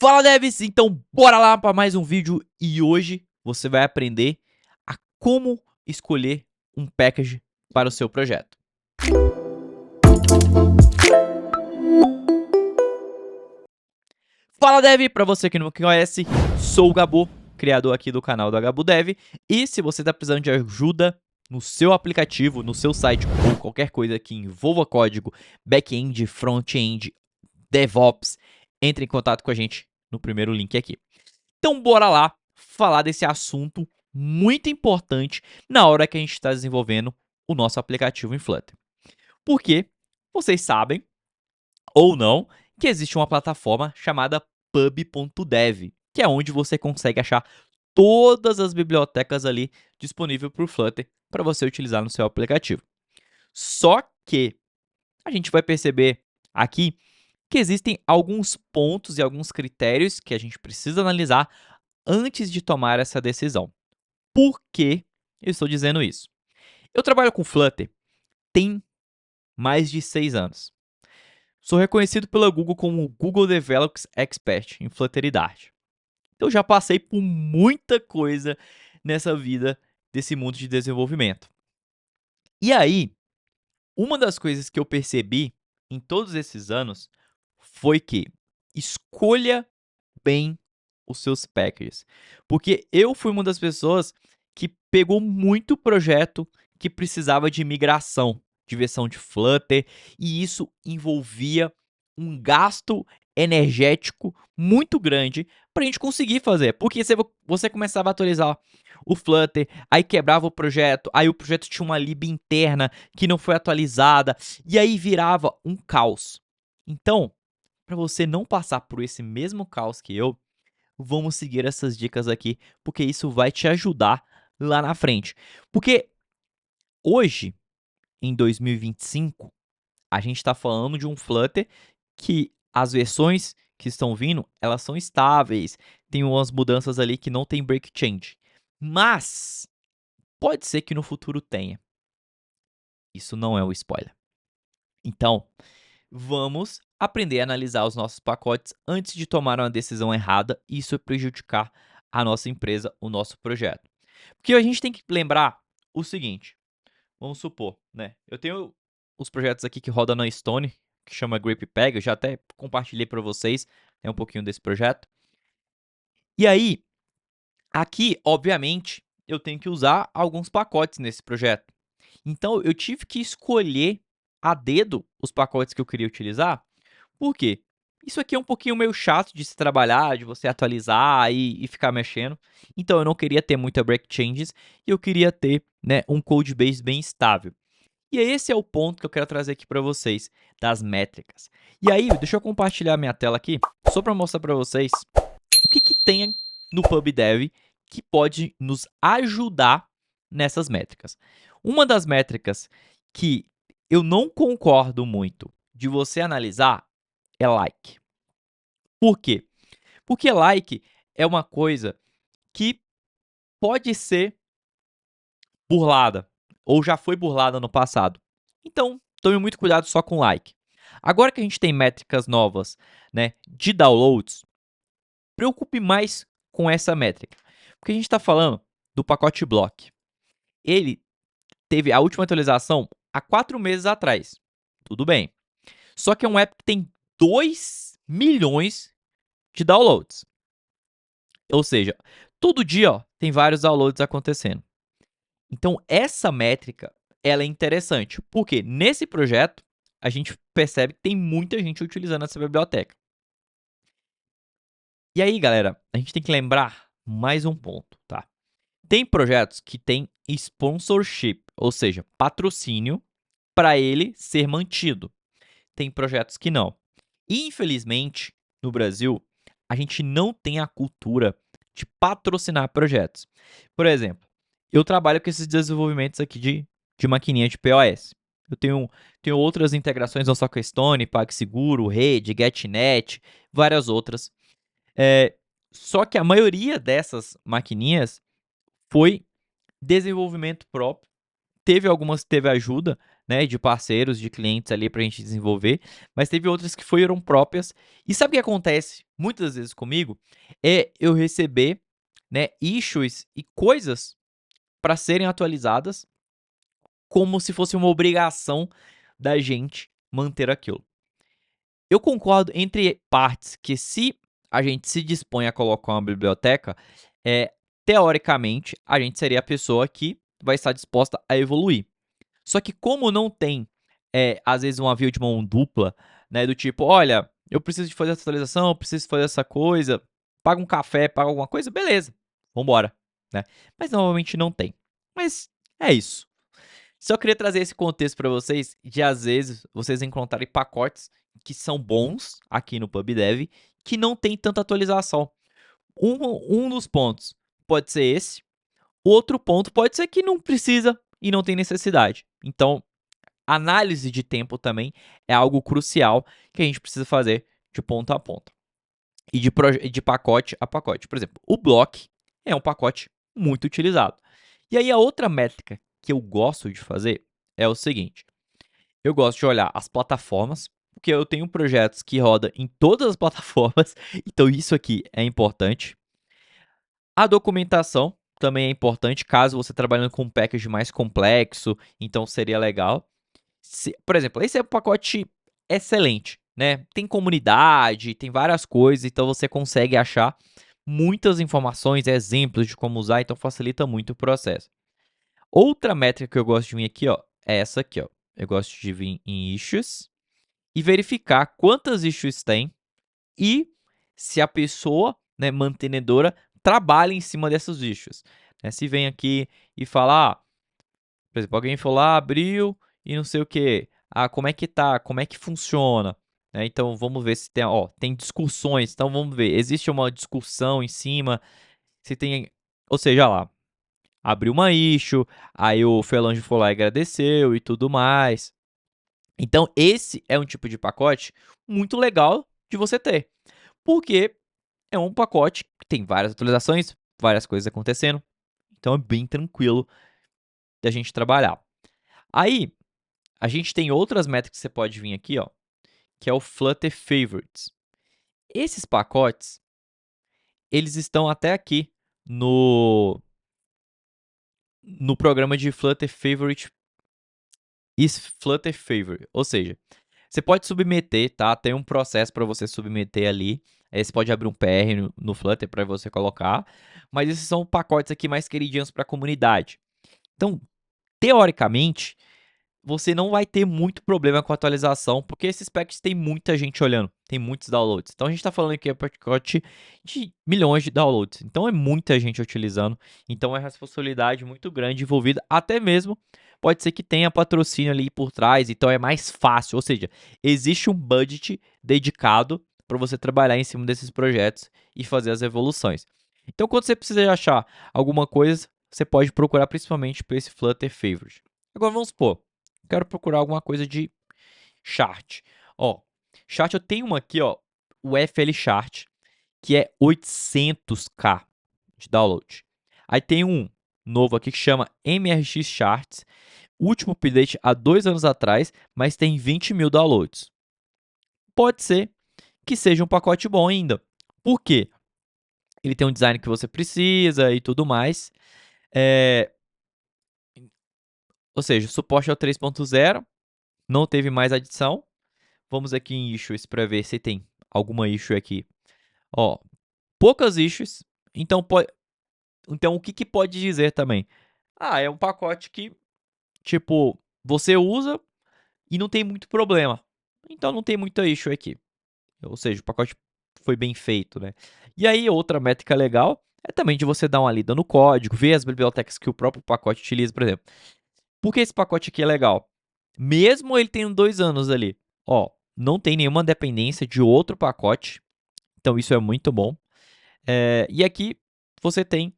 Fala, devs! Então bora lá para mais um vídeo e hoje você vai aprender a como escolher um package para o seu projeto. Fala, dev! Para você que não me conhece, sou o Gabo, criador aqui do canal do Gabo Dev, e se você está precisando de ajuda no seu aplicativo, no seu site ou qualquer coisa que envolva código, back-end, front-end, DevOps, entre em contato com a gente no primeiro link aqui. Então bora lá falar desse assunto muito importante na hora que a gente está desenvolvendo o nosso aplicativo em Flutter. Porque vocês sabem, ou não, que existe uma plataforma chamada pub.dev, que é onde você consegue achar todas as bibliotecas ali disponíveis para o Flutter para você utilizar no seu aplicativo. Só que a gente vai perceber aqui que existem alguns pontos e alguns critérios que a gente precisa analisar antes de tomar essa decisão. Por que eu estou dizendo isso? Eu trabalho com Flutter tem mais de 6 anos. Sou reconhecido pela Google como Google Developers Expert em Flutter e Dart. Então já passei por muita coisa nessa vida desse mundo de desenvolvimento. E aí, uma das coisas que eu percebi em todos esses anos foi que escolha bem os seus packages. Porque eu fui uma das pessoas que pegou muito projeto que precisava de migração de versão de Flutter, e isso envolvia um gasto energético muito grande para a gente conseguir fazer. Porque você começava a atualizar o Flutter, aí quebrava o projeto, aí o projeto tinha uma lib interna que não foi atualizada, e aí virava um caos. Então, para você não passar por esse mesmo caos que eu, vamos seguir essas dicas aqui, porque isso vai te ajudar lá na frente. Porque hoje, em 2025, a gente está falando de um Flutter que as versões que estão vindo, elas são estáveis, tem umas mudanças ali que não tem break change. Mas pode ser que no futuro tenha. Isso não é o spoiler. Então, vamos aprender a analisar os nossos pacotes antes de tomar uma decisão errada e isso prejudicar a nossa empresa, o nosso projeto. Porque a gente tem que lembrar o seguinte, vamos supor, né? Eu tenho os projetos aqui que rodam na Stone, que chama GripPeg, eu já até compartilhei para vocês um pouquinho desse projeto. E aí, aqui, obviamente, eu tenho que usar alguns pacotes nesse projeto. Então, eu tive que escolher a dedo os pacotes que eu queria utilizar. Por quê? Isso aqui é um pouquinho meio chato de se trabalhar, de você atualizar e ficar mexendo. Então, eu não queria ter muita break changes e eu queria ter, né, um code base bem estável. E esse é o ponto que eu quero trazer aqui para vocês, das métricas. E aí, deixa eu compartilhar minha tela aqui, só para mostrar para vocês o que tem no PubDev que pode nos ajudar nessas métricas. Uma das métricas que eu não concordo muito de você analisar é like. Por quê? Porque like é uma coisa que pode ser burlada, ou já foi burlada no passado. Então, tome muito cuidado só com like. Agora que a gente tem métricas novas, né, de downloads, preocupe mais com essa métrica. Porque a gente está falando do pacote Block. Ele teve a última atualização há 4 meses atrás. Tudo bem. Só que é um app que tem 2 milhões de downloads. Ou seja, todo dia tem vários downloads acontecendo. Então, essa métrica ela é interessante, porque nesse projeto a gente percebe que tem muita gente utilizando essa biblioteca. E aí, galera, a gente tem que lembrar mais um ponto, tá? Tem projetos que têm sponsorship, ou seja, patrocínio para ele ser mantido. Tem projetos que não. E, infelizmente, no Brasil, a gente não tem a cultura de patrocinar projetos. Por exemplo, eu trabalho com esses desenvolvimentos aqui de maquininha de POS. Eu tenho outras integrações, não só com a Stone, PagSeguro, Rede, GetNet, várias outras. Só que a maioria dessas maquininhas foi desenvolvimento próprio. Teve algumas que teve ajuda, né, de parceiros, de clientes ali pra gente desenvolver, mas teve outras que foram próprias. E sabe o que acontece muitas vezes comigo? É eu receber, né, issues e coisas para serem atualizadas como se fosse uma obrigação da gente manter aquilo. Eu concordo entre partes que se a gente se dispõe a colocar uma biblioteca, teoricamente, a gente seria a pessoa que vai estar disposta a evoluir. Só que como não tem, às vezes uma via de mão dupla, né, do tipo: "Olha, eu preciso de fazer essa atualização, eu preciso fazer essa coisa, paga um café, paga alguma coisa, beleza, vambora", né. Mas normalmente não tem. Mas é isso. Só queria trazer esse contexto para vocês de, às vezes, vocês encontrarem pacotes que são bons aqui no PubDev, que não tem tanta atualização. Um dos pontos pode ser esse, outro ponto pode ser que não precisa e não tem necessidade. Então, análise de tempo também é algo crucial que a gente precisa fazer de ponta a ponta e de pacote a pacote. Por exemplo, o Block é um pacote muito utilizado. E aí a outra métrica que eu gosto de fazer é o seguinte: eu gosto de olhar as plataformas, porque eu tenho projetos que rodam em todas as plataformas, então isso aqui é importante. A documentação também é importante, caso você trabalhando com um package mais complexo, então seria legal. Por exemplo, esse é um pacote excelente, né? Tem comunidade, tem várias coisas, então você consegue achar muitas informações, exemplos de como usar, então facilita muito o processo. Outra métrica que eu gosto de vir aqui, ó, é essa aqui, ó. Eu gosto de vir em issues e verificar quantas issues tem e se a pessoa, né, mantenedora, trabalha em cima dessas issues. Né? Se vem aqui e falar, por exemplo, alguém falou lá, abriu e não sei o que. Ah, como é que tá? Como é que funciona? Né? Então vamos ver se tem, ó, tem discussões. Então vamos ver, existe uma discussão em cima, se tem, ou seja, lá, abriu uma issue, aí o Felange foi lá e agradeceu e tudo mais. Então esse é um tipo de pacote muito legal de você ter, porque é um pacote que tem várias atualizações, várias coisas acontecendo, então é bem tranquilo da gente trabalhar. Aí, a gente tem outras métricas que você pode vir aqui, ó, que é o Flutter Favorites. Esses pacotes, eles estão até aqui no programa de Flutter Favorite is Flutter Favorite, ou seja, você pode submeter, tá? Tem um processo para você submeter ali. Aí você pode abrir um PR no Flutter para você colocar, mas esses são pacotes aqui mais queridinhos para a comunidade. Então, teoricamente, você não vai ter muito problema com a atualização, porque esses packs tem muita gente olhando, tem muitos downloads. Então a gente está falando aqui é pacote de milhões de downloads. Então é muita gente utilizando. Então é uma responsabilidade muito grande envolvida. Até mesmo pode ser que tenha patrocínio ali por trás, então é mais fácil. Ou seja, existe um budget dedicado para você trabalhar em cima desses projetos e fazer as evoluções. Então quando você precisa achar alguma coisa, você pode procurar principalmente por esse Flutter Favorite. Agora vamos supor, quero procurar alguma coisa de chart. Ó, chart eu tenho uma aqui, ó, o FL Chart, que é 800k de download. Aí tem um novo aqui que chama MRX Charts, último update há 2 anos atrás, mas tem 20 mil downloads. Pode ser que seja um pacote bom ainda. Por quê? Ele tem um design que você precisa e tudo mais. Ou seja, o suporte é o 3.0, não teve mais adição. Vamos aqui em issues para ver se tem alguma issue aqui. Ó, poucas issues. Então, então o que pode dizer também? Ah, é um pacote que, tipo, você usa e não tem muito problema. Então não tem muita issue aqui. Ou seja, o pacote foi bem feito, né? E aí, outra métrica legal é também de você dar uma lida no código, ver as bibliotecas que o próprio pacote utiliza, por exemplo. Por que esse pacote aqui é legal? Mesmo ele tendo 2 anos ali, ó, não tem nenhuma dependência de outro pacote, então isso é muito bom. E aqui você tem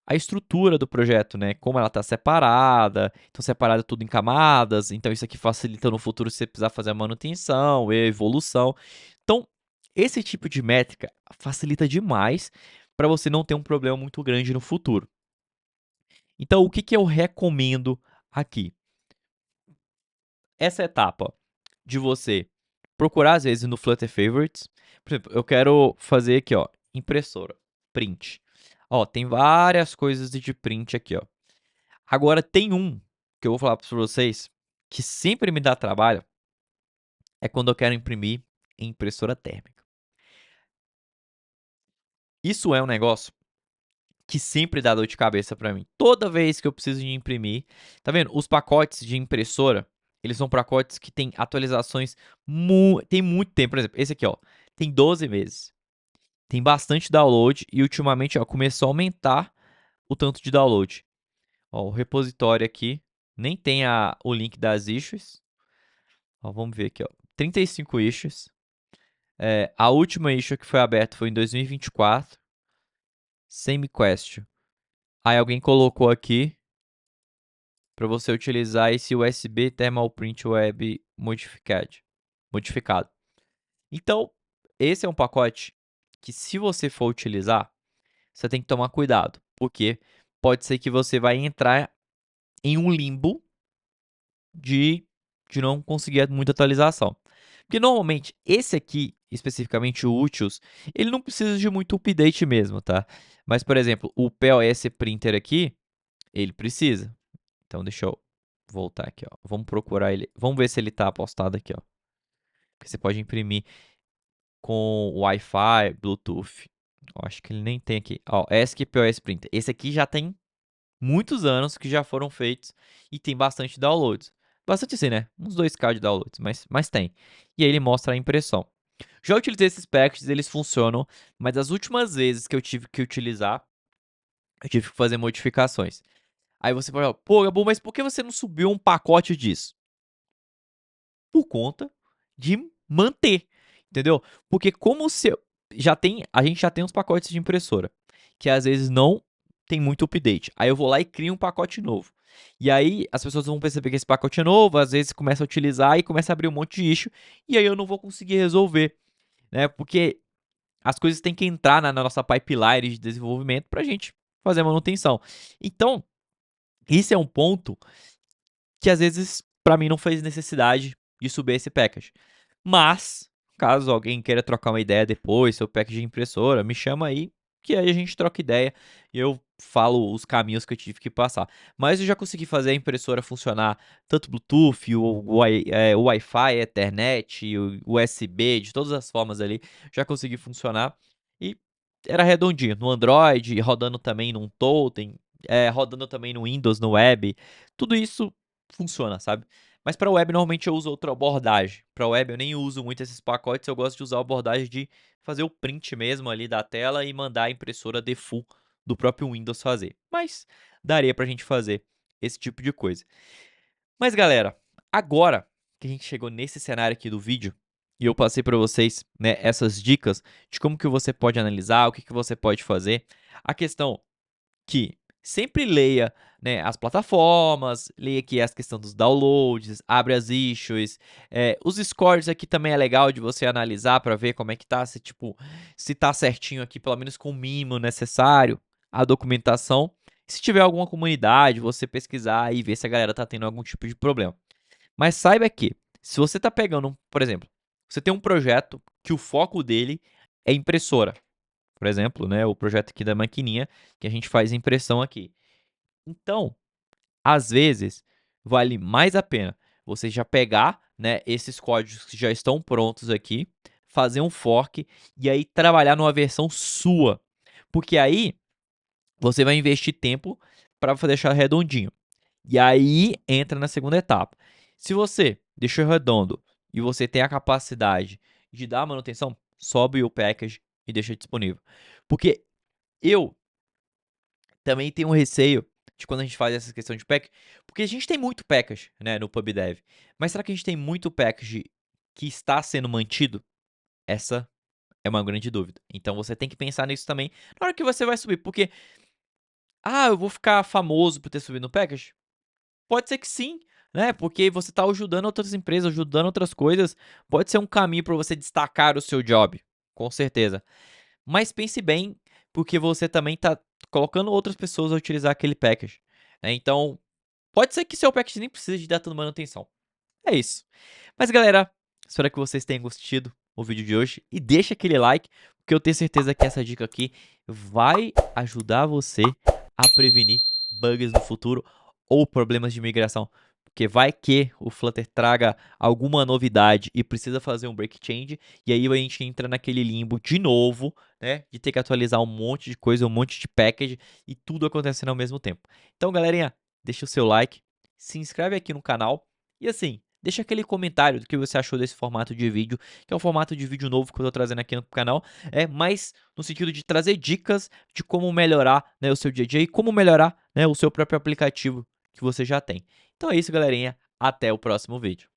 a estrutura do projeto, né? Como ela está separada, então separada tudo em camadas, então isso aqui facilita no futuro se você precisar fazer a manutenção, a evolução. Então, esse tipo de métrica facilita demais para você não ter um problema muito grande no futuro. Então, o que eu recomendo aqui? essa etapa de você procurar, às vezes, no Flutter Favorites. Por exemplo, eu quero fazer aqui, ó, impressora, print. Ó, tem várias coisas de print aqui, ó. Agora, tem um que eu vou falar para vocês que sempre me dá trabalho, é quando eu quero imprimir em impressora térmica. Isso é um negócio que sempre dá dor de cabeça para mim. Toda vez que eu preciso de imprimir, tá vendo? Os pacotes de impressora, eles são pacotes que têm atualizações tem muito tempo. Por exemplo, esse aqui, ó, tem 12 meses. Tem bastante download e ultimamente, ó, começou a aumentar o tanto de download. Ó, o repositório aqui nem tem o link das issues. Ó, vamos ver aqui, ó. 35 issues. A última issue que foi aberta foi em 2024. Same question. Aí alguém colocou aqui para você utilizar esse USB Thermal Print Web modificado. Então, esse é um pacote que, se você for utilizar, você tem que tomar cuidado, porque pode ser que você vai entrar em um limbo de não conseguir muita atualização. Porque normalmente esse aqui, especificamente o Utils, ele não precisa de muito update mesmo, tá? Mas, por exemplo, o POS Printer aqui, ele precisa. Então, deixa eu voltar aqui, ó. Vamos procurar ele. Vamos ver se ele tá postado aqui, ó. Porque você pode imprimir com Wi-Fi, Bluetooth. Eu acho que ele nem tem aqui. Ó, ESC POS Printer. Esse aqui já tem muitos anos que já foram feitos e tem bastante downloads. Bastante sim, né? Uns 2K de downloads, mas tem. E aí ele mostra a impressão. Já utilizei esses packages, eles funcionam, mas as últimas vezes que eu tive que utilizar, eu tive que fazer modificações. Aí você pode falar, pô, Gabu, mas por que você não subiu um pacote disso? Por conta de manter, entendeu? Porque como se a gente já tem uns pacotes de impressora, que às vezes não tem muito update. Aí eu vou lá e crio um pacote novo. E aí as pessoas vão perceber que esse pacote é novo, às vezes começa a utilizar e começa a abrir um monte de issue, e aí eu não vou conseguir resolver, né? Porque as coisas têm que entrar na nossa pipeline de desenvolvimento para a gente fazer a manutenção. Então, isso é um ponto que às vezes para mim não fez necessidade de subir esse package. Mas, caso alguém queira trocar uma ideia depois, seu package de impressora, me chama aí, que aí a gente troca ideia e eu falo os caminhos que eu tive que passar. Mas eu já consegui fazer a impressora funcionar tanto Bluetooth, o Wi-Fi, Ethernet, o USB, de todas as formas ali, já consegui funcionar. E era redondinho, no Android, rodando também num Totem, rodando também no Windows, no web. Tudo isso funciona, sabe? Mas para web, normalmente eu uso outra abordagem. Para web, eu nem uso muito esses pacotes, eu gosto de usar a abordagem de fazer o print mesmo ali da tela e mandar a impressora default do próprio Windows fazer. Mas daria para a gente fazer esse tipo de coisa. Mas galera, agora que a gente chegou nesse cenário aqui do vídeo, e eu passei para vocês, né, essas dicas de como que você pode analisar, o que que você pode fazer, a questão que sempre leia, né, as plataformas, leia aqui as questões dos downloads, abre as issues, os scores aqui também é legal de você analisar para ver como é que tá, se tipo, se tá certinho aqui, pelo menos com o mínimo necessário, a documentação. Se tiver alguma comunidade, você pesquisar e ver se a galera tá tendo algum tipo de problema. Mas saiba que, se você tá pegando, por exemplo, você tem um projeto que o foco dele é impressora, por exemplo, né, o projeto aqui da maquininha, que a gente faz impressão aqui. Então, às vezes, vale mais a pena você já pegar, né, esses códigos que já estão prontos aqui, fazer um fork e aí trabalhar numa versão sua. Porque aí você vai investir tempo para deixar redondinho. E aí entra na segunda etapa. Se você deixou redondo e você tem a capacidade de dar manutenção, sobe o package e deixa disponível. Porque eu também tenho um receio de quando a gente faz essa questão de package, porque a gente tem muito package, né, no PubDev. Mas será que a gente tem muito package que está sendo mantido? Essa é uma grande dúvida. Então você tem que pensar nisso também na hora que você vai subir, porque eu vou ficar famoso por ter subido no package? Pode ser que sim, né? Porque você está ajudando outras empresas, ajudando outras coisas. Pode ser um caminho para você destacar o seu job, com certeza. Mas pense bem, porque você também está colocando outras pessoas a utilizar aquele package, né? Então, pode ser que seu package nem precise de dar tanta manutenção. É isso. Mas galera, espero que vocês tenham gostado do vídeo de hoje e deixa aquele like, porque eu tenho certeza que essa dica aqui vai ajudar você a prevenir bugs no futuro ou problemas de migração. Porque vai que o Flutter traga alguma novidade e precisa fazer um break change, e aí a gente entra naquele limbo de novo, né? De ter que atualizar um monte de coisa, um monte de package e tudo acontecendo ao mesmo tempo. Então, galerinha, deixa o seu like, se inscreve aqui no canal e assim, deixa aquele comentário do que você achou desse formato de vídeo, que é um formato de vídeo novo que eu tô trazendo aqui no canal, mais no sentido de trazer dicas de como melhorar, né, o seu dia a dia e como melhorar, né, o seu próprio aplicativo que você já tem. Então é isso, galerinha. Até o próximo vídeo.